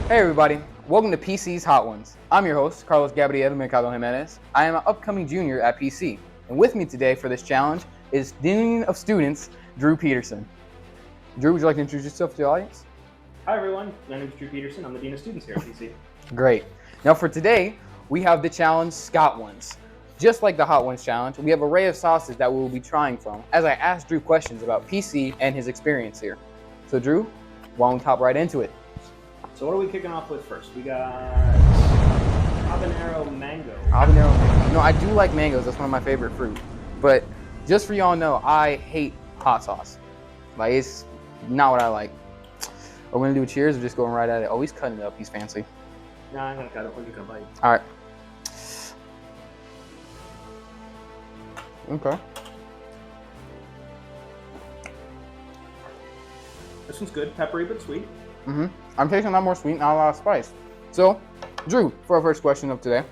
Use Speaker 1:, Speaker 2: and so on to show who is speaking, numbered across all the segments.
Speaker 1: Hey everybody, welcome to PC's Hot Ones. I'm your host, Carlos Gabriel Mercado Jimenez. I am an upcoming junior at PC, and with me today for this challenge is Dean of Students, Drew Peterson. Drew, would you like to introduce yourself to the audience?
Speaker 2: Hi everyone, my name is Drew Peterson. I'm the Dean of Students here at PC.
Speaker 1: Great. Now for today, we have the challenge Scot Ones. Just like the Hot Ones challenge, we have an array of sauces that we will be trying from as I ask Drew questions about PC and his experience here. So Drew, why don't we hop right into it?
Speaker 2: So what are we kicking off with first? We got habanero mango.
Speaker 1: Habanero mango. You know, I do like mangoes. That's one of my favorite fruit. But just for y'all know, I hate hot sauce. Like, it's not what I like. Are we gonna do a cheers or just going right at it? Oh, he's cutting it up. He's fancy.
Speaker 2: Nah, I'm gonna cut it. We're gonna bite.
Speaker 1: All right. Okay.
Speaker 2: This one's good, peppery but sweet.
Speaker 1: I'm tasting a lot more sweet, not a lot of spice. So, Drew, for our first question of today,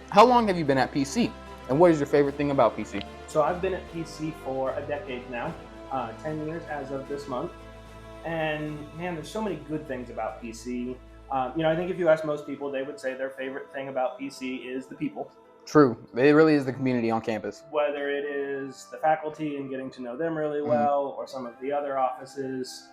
Speaker 1: how long have you been at PC? And what is your favorite thing about PC?
Speaker 2: So I've been at PC for a decade now, 10 years as of this month. And man, there's so many good things about PC. I think if you ask most people, they would say their favorite thing about PC is the people.
Speaker 1: True. It really is the community on campus.
Speaker 2: Whether it is the faculty and getting to know them really well, or some of the other offices.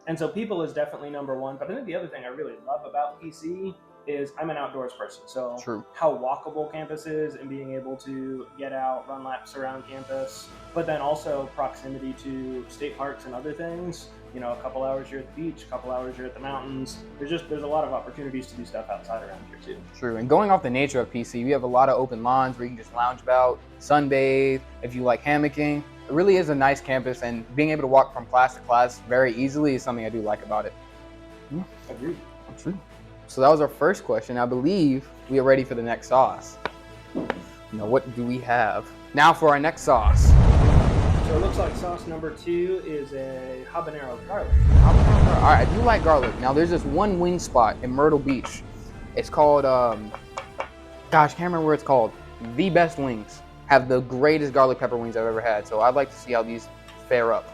Speaker 2: And so people is definitely number one. But I think the other thing I really love about PC is I'm an outdoors person. So
Speaker 1: True.
Speaker 2: How walkable campus is and being able to get out, run laps around campus, but then also proximity to state parks and other things. You know, a couple hours you're at the beach, a couple hours you're at the mountains. There's a lot of opportunities to do stuff outside around here too.
Speaker 1: True. And going off the nature of PC, we have a lot of open lawns where you can just lounge about, sunbathe, if you like hammocking. It really is a nice campus, and being able to walk from class to class very easily is something I do like about it.
Speaker 2: Agreed.
Speaker 1: True. So that was our first question. I believe we are ready for the next sauce. Now, what do we have? Now for our next sauce.
Speaker 2: So it looks like sauce number 2 is a habanero garlic.
Speaker 1: All right, I do like garlic. Now, there's this one wing spot in Myrtle Beach. It's called, can't remember what it's called. The Best Wings. Have the greatest garlic pepper wings I've ever had. So I'd like to see how these fare up.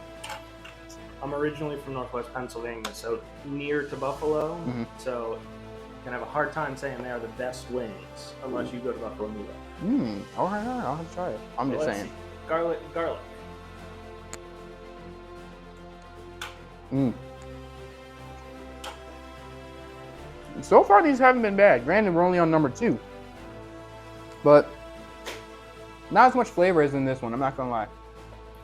Speaker 2: I'm originally from Northwest Pennsylvania, so near to Buffalo. So you can have a hard time saying they are the best wings unless you go to Buffalo, New York.
Speaker 1: All right, I'll have to try it. I'm just saying.
Speaker 2: See. Garlic.
Speaker 1: So far, these haven't been bad. Granted, we're only on number 2. But not as much flavor as in this one, I'm not gonna lie.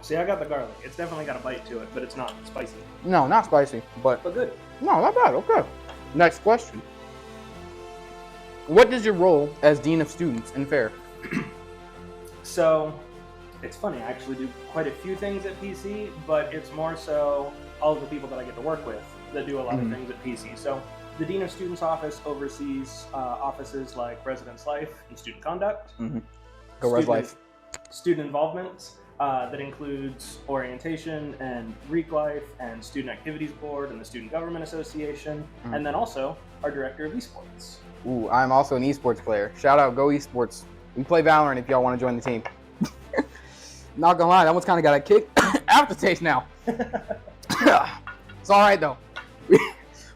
Speaker 2: See, I got the garlic. It's definitely got a bite to it, but it's not spicy.
Speaker 1: No, not spicy, but
Speaker 2: good.
Speaker 1: No, not bad. Okay. Next question. What is your role as Dean of Students in FAIR?
Speaker 2: So, it's funny. I actually do quite a few things at PC, but it's more so all of the people that I get to work with that do a lot of things at PC. So, the Dean of Students office oversees offices like Residence Life and Student Conduct.
Speaker 1: Go Res Life.
Speaker 2: Student involvement. That includes orientation and Greek life and student activities board and the Student Government Association, and then also our director of esports.
Speaker 1: Ooh, I'm also an esports player. Shout out, go esports. We play Valorant if y'all want to join the team. Not gonna lie, that one's kind of got a kick aftertaste now. It's all right though.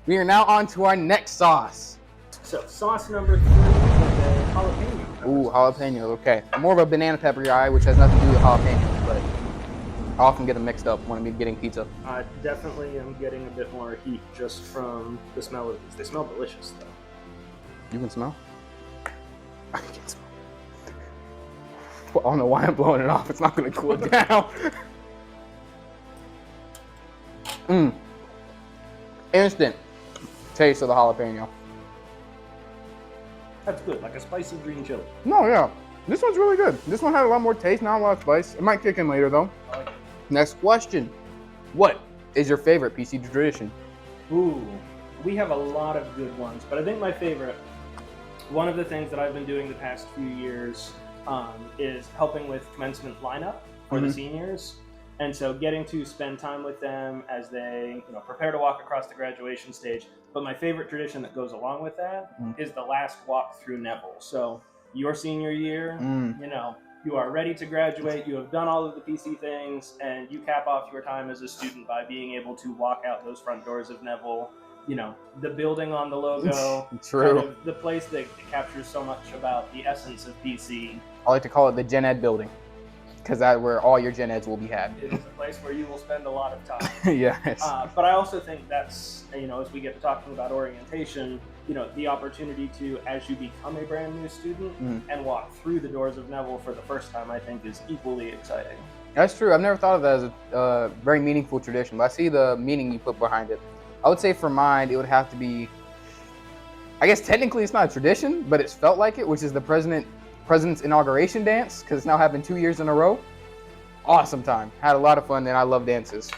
Speaker 1: We are now on to our next sauce.
Speaker 2: So sauce number 3 is a jalapeno.
Speaker 1: Ooh, jalapeno. Okay, I'm more of a banana pepper guy, which has nothing to do with jalapeno, but I often get them mixed up when I'm getting pizza.
Speaker 2: I definitely am getting a bit more heat just from the smell of these. They smell delicious, though.
Speaker 1: You can smell? I can smell. Well, I don't know why I'm blowing it off. It's not going to cool it down. Instant taste of the jalapeno.
Speaker 2: That's good, like a spicy green chili.
Speaker 1: No, yeah. This one's really good. This one had a lot more taste, not a lot of spice. It might kick in later, though.
Speaker 2: I like it.
Speaker 1: Next question. What is your favorite PC tradition?
Speaker 2: Ooh, we have a lot of good ones, but I think my favorite, one of the things that I've been doing the past few years is helping with commencement lineup for the seniors. And so getting to spend time with them as they prepare to walk across the graduation stage. But my favorite tradition that goes along with that is the last walk through Neville. So your senior year, you are ready to graduate, you have done all of the PC things, and you cap off your time as a student by being able to walk out those front doors of Neville, the building on the logo.
Speaker 1: True.
Speaker 2: Kind of the place that captures so much about the essence of PC.
Speaker 1: I like to call it the Gen Ed building, because that's where all your Gen Eds will be had.
Speaker 2: It is a place where you will spend a lot of time.
Speaker 1: Yes.
Speaker 2: But I also think that's, as we get to talking about orientation, the opportunity to, as you become a brand new student and walk through the doors of Neville for the first time, I think is equally exciting.
Speaker 1: That's true. I've never thought of that as a very meaningful tradition, but I see the meaning you put behind it. I would say for mine, it would have to be, I guess technically it's not a tradition, but it's felt like it, which is the president's inauguration dance, because it's now happened 2 years in a row. Awesome time. Had a lot of fun, and I love dances.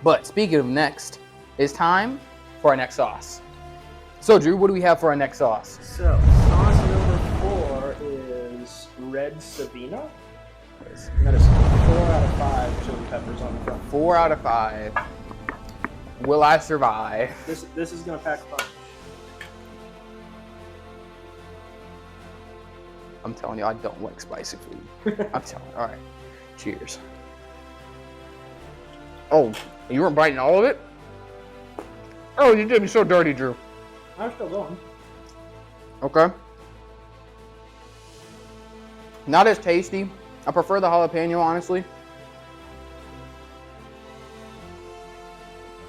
Speaker 1: But speaking of next, it's time for our next sauce. So, Drew, what do we have for our next sauce?
Speaker 2: So, sauce number 4 is Red Savina. That is 4 out of 5 chili peppers on the front.
Speaker 1: 4 out of 5. Will I survive?
Speaker 2: This is going to pack a punch.
Speaker 1: I'm telling you, I don't like spicy food. I'm telling you. All right. Cheers. Oh, you weren't biting all of it? Oh, you did me so dirty, Drew.
Speaker 2: I'm still going.
Speaker 1: Okay. Not as tasty. I prefer the jalapeno, honestly.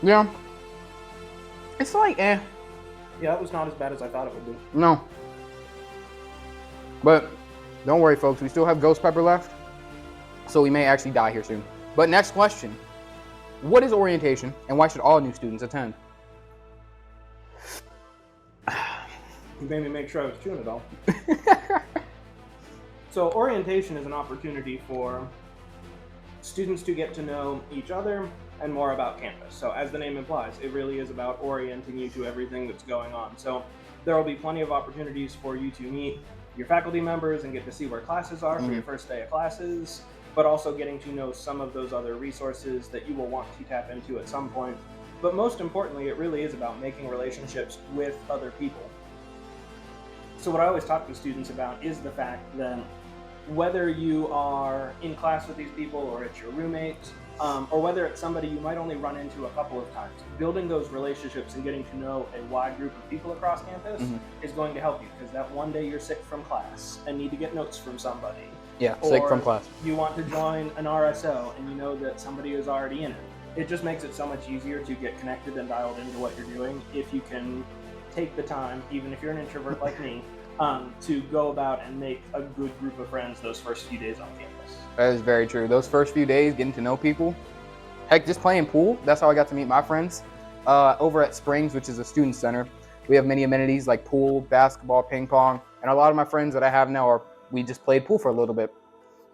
Speaker 1: Yeah. It's like, eh.
Speaker 2: Yeah, it was not as bad as I thought it would be.
Speaker 1: No. But don't worry, folks. We still have ghost pepper left. So we may actually die here soon. But next question. What is orientation, and why should all new students attend?
Speaker 2: You made me make sure I was chewing it all. So orientation is an opportunity for students to get to know each other and more about campus. So as the name implies, it really is about orienting you to everything that's going on. So there will be plenty of opportunities for you to meet your faculty members and get to see where classes are for your first day of classes, but also getting to know some of those other resources that you will want to tap into at some point. But most importantly, it really is about making relationships with other people. So what I always talk to students about is the fact that whether you are in class with these people or it's your roommate, or whether it's somebody you might only run into a couple of times, building those relationships and getting to know a wide group of people across campus is going to help you, because that one day you're sick from class and need to get notes from somebody.
Speaker 1: Yeah, sick from class.
Speaker 2: You want to join an RSO and you know that somebody is already in it. It just makes it so much easier to get connected and dialed into what you're doing if you can take the time, even if you're an introvert like me, to go about and make a good group of friends those first few days on campus.
Speaker 1: That is very true. Those first few days, getting to know people. Heck, just playing pool. That's how I got to meet my friends. Over at Springs, which is a student center, we have many amenities like pool, basketball, ping pong, and a lot of my friends that I have now we just played pool for a little bit.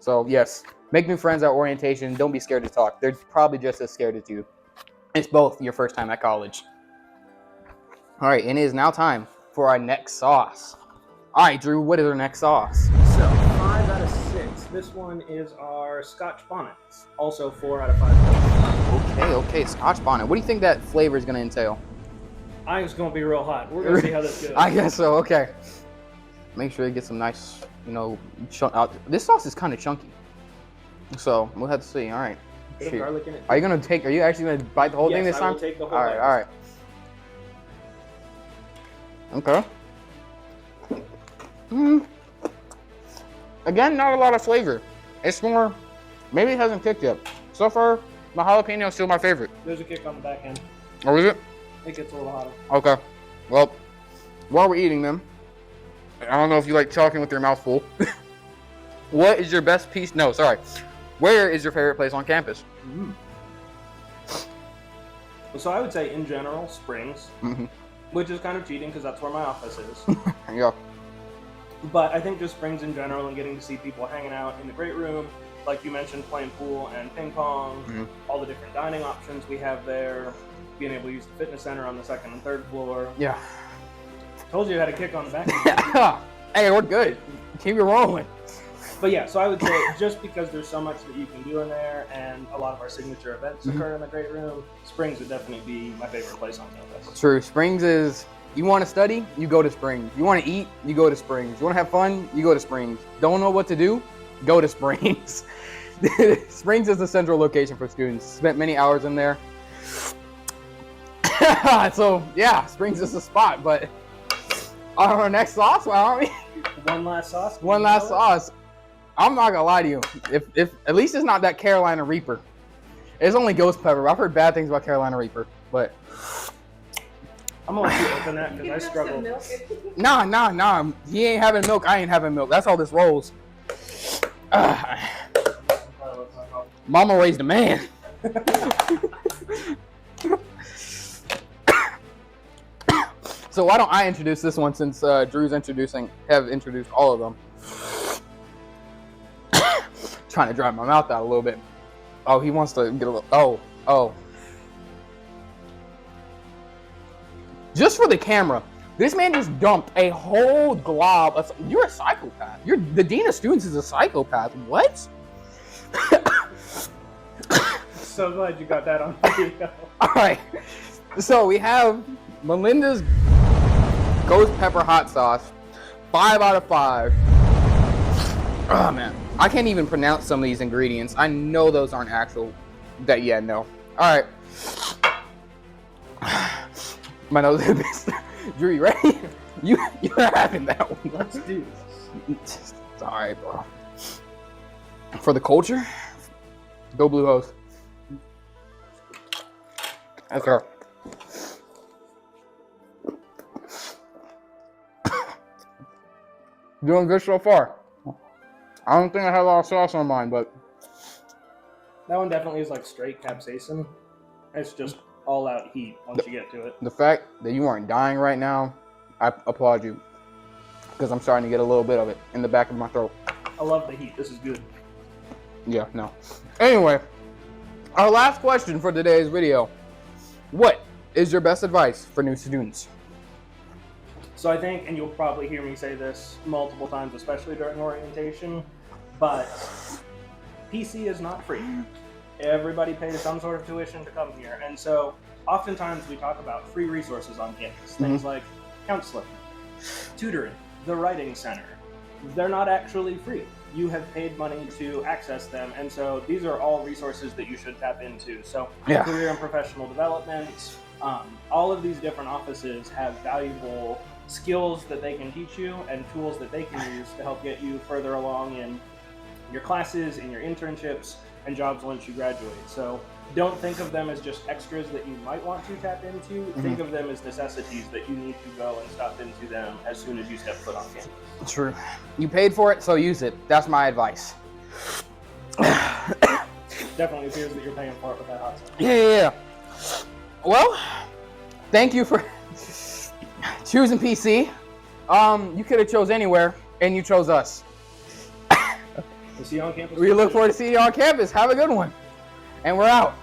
Speaker 1: So yes, make new friends at orientation. Don't be scared to talk. They're probably just as scared as you. It's both your first time at college. All right, and it is now time for our next sauce. All right, Drew, what is our next sauce?
Speaker 2: So 5 out of 6. This one is our Scotch bonnets. Also 4 out of 5.
Speaker 1: Okay, Scotch bonnet. What do you think that flavor is going to entail?
Speaker 2: I think it's going to be real hot. We're going to see how this goes.
Speaker 1: I guess so. Okay. Make sure you get some nice, this sauce is kind of chunky. So we'll have to see. All right.
Speaker 2: Bit of garlic in it.
Speaker 1: Are you actually going to bite the whole thing this time?
Speaker 2: I will take the whole
Speaker 1: All right. Okay. Again, not a lot of flavor. It's more, maybe it hasn't kicked yet. So far, my jalapeno is still my favorite.
Speaker 2: There's a kick on the back end.
Speaker 1: Oh, is it?
Speaker 2: It gets a little hotter.
Speaker 1: Okay. Well, while we're eating them, I don't know if you like talking with your mouth full. What is your best piece? No, sorry. Where is your favorite place on campus?
Speaker 2: So I would say, in general, Springs, which is kind of cheating because that's where my office is.
Speaker 1: Yeah.
Speaker 2: But I think just Springs in general and getting to see people hanging out in the great room, like you mentioned, playing pool and ping pong, all the different dining options we have there, being able to use the fitness center on the 2nd and 3rd floor.
Speaker 1: Yeah.
Speaker 2: Told you I had a kick on the back.
Speaker 1: Hey, we're good. Keep it rolling.
Speaker 2: But yeah, so I would say just because there's so much that you can do in there and a lot of our signature events occur in the great room, Springs would definitely be my favorite place on campus.
Speaker 1: True. Springs is, you want to study, you go to Springs. You want to eat, you go to Springs. You want to have fun, you go to Springs. Don't know what to do, go to Springs. Springs is the central location for students. Spent many hours in there. So yeah, Springs is a spot, but on our next sauce, well, aren't we?
Speaker 2: One last sauce.
Speaker 1: One last sauce. I'm not gonna lie to you. If at least it's not that Carolina Reaper. It's only ghost pepper. I've heard bad things about Carolina Reaper, but
Speaker 2: I'm gonna let you open that because I struggle.
Speaker 1: Nah. He ain't having milk. I ain't having milk. That's how this rolls. Mama raised a man. So why don't I introduce this one since Drew's have introduced all of them. Trying to dry my mouth out a little bit. Oh, he wants to get a little. Oh. Just for the camera, this man just dumped a whole glob of. You're a psychopath. The dean of students is a psychopath. What?
Speaker 2: So glad you got that on video.
Speaker 1: All right. So we have Melinda's ghost pepper hot sauce. 5 out of 5. Oh man, I can't even pronounce some of these ingredients. I know those aren't actual. No. All right. My nose is Drew, you ready? You're having that one.
Speaker 2: Let's do this.
Speaker 1: It's all right, bro. For the culture, go Blue Hose. That's her. Doing good so far. I don't think I had a lot of sauce on mine, but
Speaker 2: that one definitely is like straight capsaicin. It's just all out heat once you get to it.
Speaker 1: The fact that you aren't dying right now, I applaud you. Because I'm starting to get a little bit of it in the back of my throat.
Speaker 2: I love the heat. This is good.
Speaker 1: Yeah, no. Anyway, our last question for today's video. What is your best advice for new students?
Speaker 2: So I think, and you'll probably hear me say this multiple times, especially during orientation, but PC is not free. Everybody pays some sort of tuition to come here. And so oftentimes we talk about free resources on campus, things like counseling, tutoring, the writing center. They're not actually free. You have paid money to access them. And so these are all resources that you should tap into. So career and professional development, all of these different offices have valuable skills that they can teach you and tools that they can use to help get you further along in your classes, in your internships, and jobs once you graduate. So don't think of them as just extras that you might want to tap into. Think of them as necessities that you need to go and stop into them as soon as you step foot on campus.
Speaker 1: True. You paid for it, so use it. That's my advice.
Speaker 2: Definitely appears that you're paying for it with that hot sauce.
Speaker 1: Yeah. Well, thank you for choosing PC. You could have chose anywhere, and you chose us.
Speaker 2: We'll see you on campus.
Speaker 1: We look forward to seeing you on campus. Have a good one. And we're out.